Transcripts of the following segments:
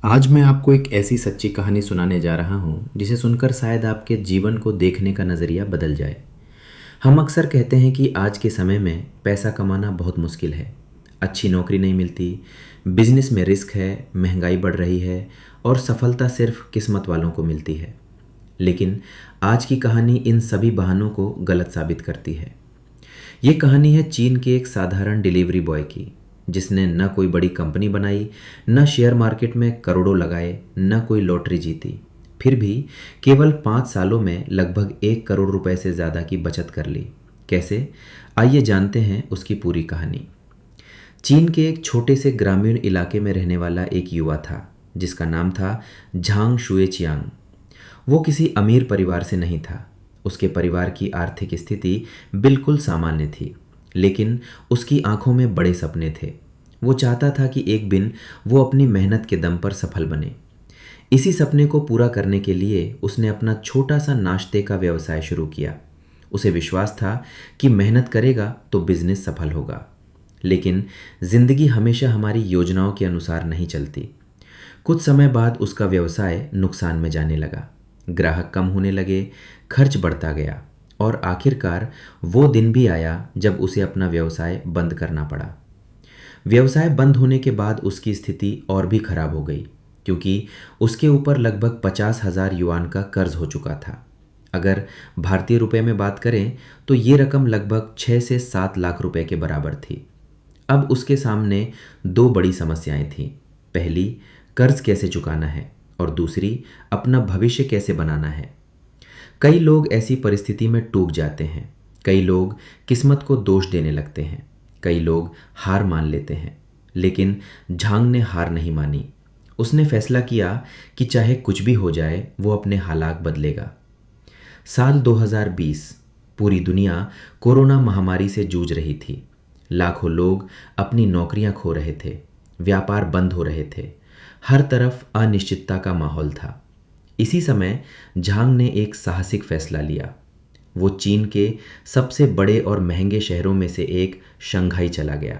आज मैं आपको एक ऐसी सच्ची कहानी सुनाने जा रहा हूँ जिसे सुनकर शायद आपके जीवन को देखने का नज़रिया बदल जाए। हम अक्सर कहते हैं कि आज के समय में पैसा कमाना बहुत मुश्किल है। अच्छी नौकरी नहीं मिलती, बिजनेस में रिस्क है, महंगाई बढ़ रही है और सफलता सिर्फ किस्मत वालों को मिलती है। लेकिन आज की कहानी इन सभी बहानों को गलत साबित करती है। ये कहानी है चीन के एक साधारण डिलीवरी बॉय की, जिसने न कोई बड़ी कंपनी बनाई, न शेयर मार्केट में करोड़ों लगाए, न कोई लॉटरी जीती। फिर भी केवल 5 सालों में लगभग 1 करोड़ रुपए से ज़्यादा की बचत कर ली। कैसे? आइए जानते हैं उसकी पूरी कहानी। चीन के एक छोटे से ग्रामीण इलाके में रहने वाला एक युवा था, जिसका नाम था झांग शुएचियांग। वो किसी अमीर परिवार से नहीं था। उसके परिवार की आर्थिक स्थिति बिल्कुल सामान्य थी, लेकिन उसकी आंखों में बड़े सपने थे। वो चाहता था कि एक दिन वो अपनी मेहनत के दम पर सफल बने। इसी सपने को पूरा करने के लिए उसने अपना छोटा सा नाश्ते का व्यवसाय शुरू किया। उसे विश्वास था कि मेहनत करेगा तो बिजनेस सफल होगा। लेकिन जिंदगी हमेशा हमारी योजनाओं के अनुसार नहीं चलती। कुछ समय बाद उसका व्यवसाय नुकसान में जाने लगा। ग्राहक कम होने लगे, खर्च बढ़ता गया और आखिरकार वो दिन भी आया जब उसे अपना व्यवसाय बंद करना पड़ा। व्यवसाय बंद होने के बाद उसकी स्थिति और भी खराब हो गई, क्योंकि उसके ऊपर लगभग 50,000 युआन का कर्ज हो चुका था। अगर भारतीय रुपए में बात करें तो ये रकम लगभग 6 से 7 लाख रुपए के बराबर थी। अब उसके सामने दो बड़ी समस्याएं थीं। पहली, कर्ज कैसे चुकाना है और दूसरी, अपना भविष्य कैसे बनाना है। कई लोग ऐसी परिस्थिति में टूट जाते हैं। कई लोग किस्मत को दोष देने लगते हैं। कई लोग हार मान लेते हैं। लेकिन झांग ने हार नहीं मानी। उसने फैसला किया कि चाहे कुछ भी हो जाए वो अपने हालात बदलेगा। साल 2020, पूरी दुनिया कोरोना महामारी से जूझ रही थी। लाखों लोग अपनी नौकरियां खो रहे थे, व्यापार बंद हो रहे थे, हर तरफ अनिश्चितता का माहौल था। इसी समय झांग ने एक साहसिक फैसला लिया। वो चीन के सबसे बड़े और महंगे शहरों में से एक शंघाई चला गया।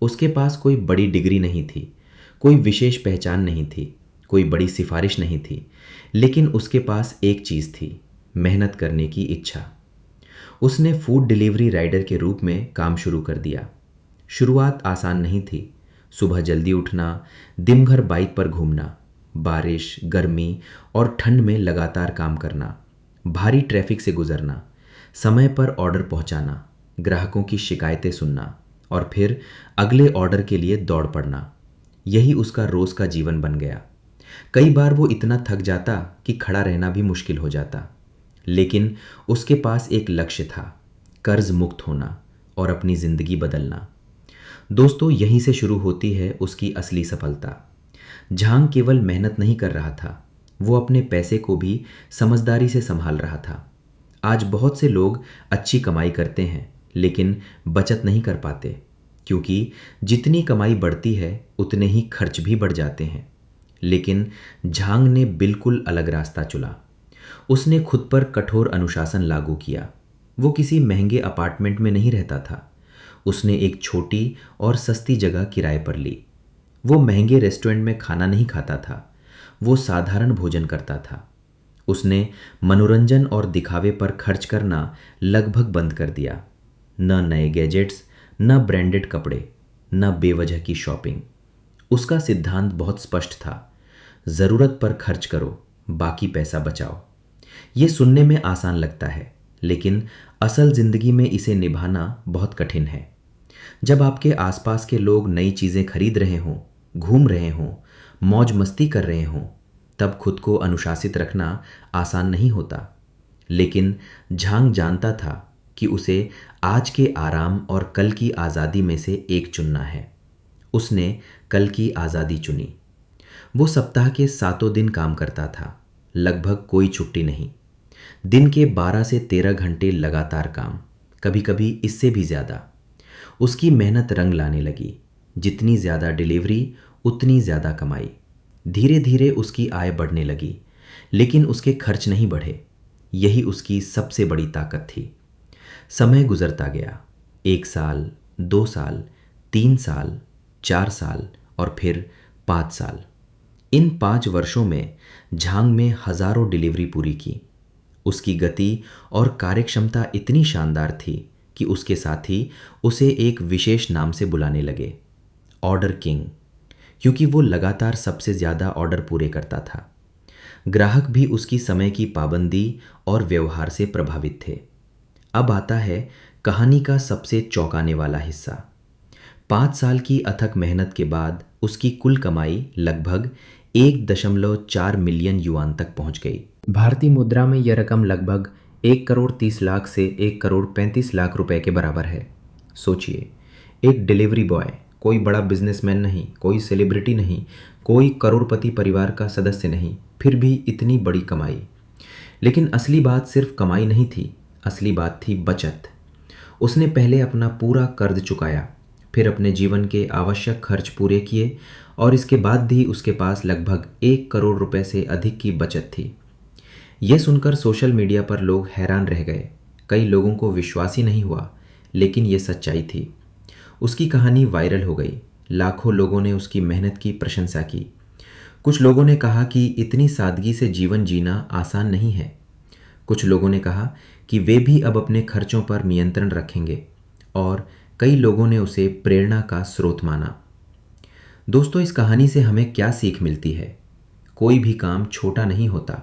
उसके पास कोई बड़ी डिग्री नहीं थी, कोई विशेष पहचान नहीं थी, कोई बड़ी सिफारिश नहीं थी, लेकिन उसके पास एक चीज़ थी, मेहनत करने की इच्छा। उसने फूड डिलीवरी राइडर के रूप में काम शुरू कर दिया। शुरुआत आसान नहीं थी। सुबह जल्दी उठना, दिन भर बाइक पर घूमना, बारिश, गर्मी और ठंड में लगातार काम करना, भारी ट्रैफिक से गुजरना, समय पर ऑर्डर पहुंचाना, ग्राहकों की शिकायतें सुनना और फिर अगले ऑर्डर के लिए दौड़ पड़ना। यही उसका रोज का जीवन बन गया। कई बार वो इतना थक जाता कि खड़ा रहना भी मुश्किल हो जाता। लेकिन उसके पास एक लक्ष्य था, कर्ज मुक्त होना और अपनी जिंदगी बदलना। दोस्तों, यहीं से शुरू होती है उसकी असली सफलता। झांग केवल मेहनत नहीं कर रहा था, वो अपने पैसे को भी समझदारी से संभाल रहा था। आज बहुत से लोग अच्छी कमाई करते हैं लेकिन बचत नहीं कर पाते, क्योंकि जितनी कमाई बढ़ती है उतने ही खर्च भी बढ़ जाते हैं। लेकिन झांग ने बिल्कुल अलग रास्ता चुना। उसने खुद पर कठोर अनुशासन लागू किया। वो किसी महंगे अपार्टमेंट में नहीं रहता था। उसने एक छोटी और सस्ती जगह किराए पर ली। वो महंगे रेस्टोरेंट में खाना नहीं खाता था, वो साधारण भोजन करता था। उसने मनोरंजन और दिखावे पर खर्च करना लगभग बंद कर दिया। न नए गैजेट्स, न ब्रांडेड कपड़े, न बेवजह की शॉपिंग। उसका सिद्धांत बहुत स्पष्ट था, ज़रूरत पर खर्च करो, बाकी पैसा बचाओ। ये सुनने में आसान लगता है, लेकिन असल ज़िंदगी में इसे निभाना बहुत कठिन है। जब आपके आसपास के लोग नई चीज़ें खरीद रहे हों, घूम रहे हों, मौज मस्ती कर रहे हों, तब खुद को अनुशासित रखना आसान नहीं होता। लेकिन झांग जानता था कि उसे आज के आराम और कल की आज़ादी में से एक चुनना है। उसने कल की आज़ादी चुनी। वो सप्ताह के 7 दिन काम करता था, लगभग कोई छुट्टी नहीं। दिन के 12 से 13 घंटे लगातार काम, कभी कभी इससे भी ज़्यादा। उसकी मेहनत रंग लाने लगी। जितनी ज़्यादा डिलीवरी उतनी ज़्यादा कमाई। धीरे धीरे उसकी आय बढ़ने लगी, लेकिन उसके खर्च नहीं बढ़े। यही उसकी सबसे बड़ी ताकत थी। समय गुजरता गया। 1 साल, 2 साल, 3 साल, 4 साल और फिर 5 साल। इन 5 वर्षों में झांग में हजारों डिलीवरी पूरी की। उसकी गति और कार्यक्षमता इतनी शानदार थी कि उसके साथी उसे एक विशेष नाम से बुलाने लगे, ऑर्डर किंग, क्योंकि वो लगातार सबसे ज़्यादा ऑर्डर पूरे करता था। ग्राहक भी उसकी समय की पाबंदी और व्यवहार से प्रभावित थे। अब आता है कहानी का सबसे चौंकाने वाला हिस्सा। 5 साल की अथक मेहनत के बाद उसकी कुल कमाई लगभग 1.4 मिलियन युआन तक पहुंच गई। भारतीय मुद्रा में यह रकम लगभग 1 करोड़ 30 लाख से 1 करोड़ 35 लाख रुपए के बराबर है। सोचिए, एक डिलीवरी बॉय, कोई बड़ा बिजनेसमैन नहीं, कोई सेलिब्रिटी नहीं, कोई करोड़पति परिवार का सदस्य नहीं, फिर भी इतनी बड़ी कमाई। लेकिन असली बात सिर्फ कमाई नहीं थी, असली बात थी बचत। उसने पहले अपना पूरा कर्ज चुकाया, फिर अपने जीवन के आवश्यक खर्च पूरे किए और इसके बाद भी उसके पास लगभग 1 करोड़ रुपए से अधिक की बचत थी। यह सुनकर सोशल मीडिया पर लोग हैरान रह गए। कई लोगों को विश्वास ही नहीं हुआ, लेकिन यह सच्चाई थी। उसकी कहानी वायरल हो गई। लाखों लोगों ने उसकी मेहनत की प्रशंसा की। कुछ लोगों ने कहा कि इतनी सादगी से जीवन जीना आसान नहीं है। कुछ लोगों ने कहा कि वे भी अब अपने खर्चों पर नियंत्रण रखेंगे, और कई लोगों ने उसे प्रेरणा का स्रोत माना। दोस्तों, इस कहानी से हमें क्या सीख मिलती है? कोई भी काम छोटा नहीं होता,